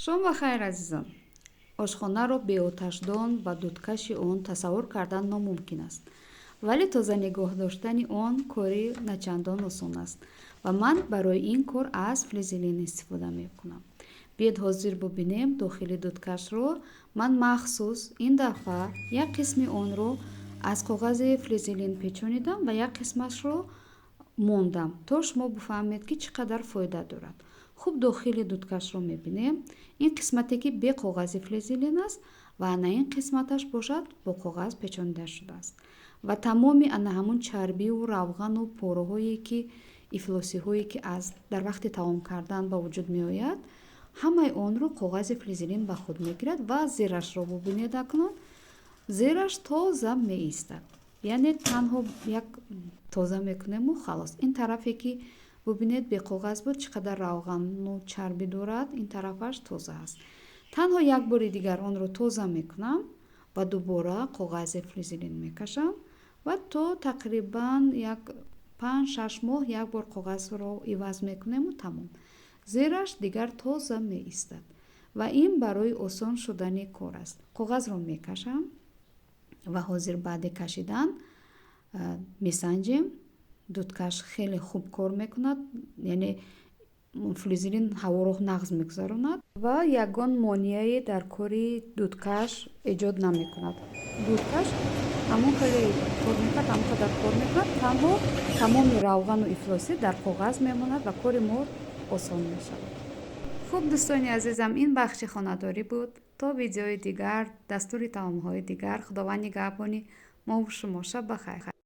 шом ва хайр азизон. Ошхонаро беоташдон ба дудкаши он тасаввур кардан номумкин аст, вале тоза нигоҳ доштани он кори начандон осон аст ва ман барои ин кор аз флизелин истифода мекунам. Биед ҳозир бубинем дохили дудкашро. Ман махсус ин дафъа як қисми онро аз коғази флизелин печонидам ва як қисмашро мондам, то шумо бифаҳмед ки чӣ қадар фоида дорад. хуб дохили дудкашро мебинем. ин қисмате ки бе коғази флизелин аст ва ана ин қисматаш бошад бо коғаз печонида шудааст ва тамоми ана ҳамун чарбию равғану пораҳое ки ифлосиҳое ки аз дар вақти таом кардан ба вуҷуд меояд, ҳамаи онро коғази флизелин ба худ мегирад ва зерашро бубинед акнун. Зераш тоза меистад, яъне танҳо як тоза мекунему халос. ин тарафе ки бубинед бе коғаз буд чӣ қадар равғану чарбӣ дорад, ин тарафаш тоза аст. танҳо як бори дигар онро тоза мекунам ва дубора коғази флизелин мекашам ва то тақрибан як 5-6 моҳ як бор коғазро иваз мекунему тамом. Зераш дигар тоза меистад ва ин барои осон шудани кор аст. Коғазро мекашам ва ҳозир баъди кашидан месанҷем. Дудкаш хеле хуб кор мекунад, яъне флизелин ҳаворо нағз мегузаронад ва ягон монеае дар кори дудкаш эҷод намекунад. Дудкаш ҳамон хеле кор мекунад, ҳамон қадар кор мекунад, танҳо тамоми равғану ифлосӣ дар коғаз мемонад ва кори мо осон мешавад. хуб дӯстони азизам, ин бахши хонадорӣ буд. То видеои дигар, дастури таомҳои дигар, худованд нигаҳбони мову шумо. Шаб бахайр.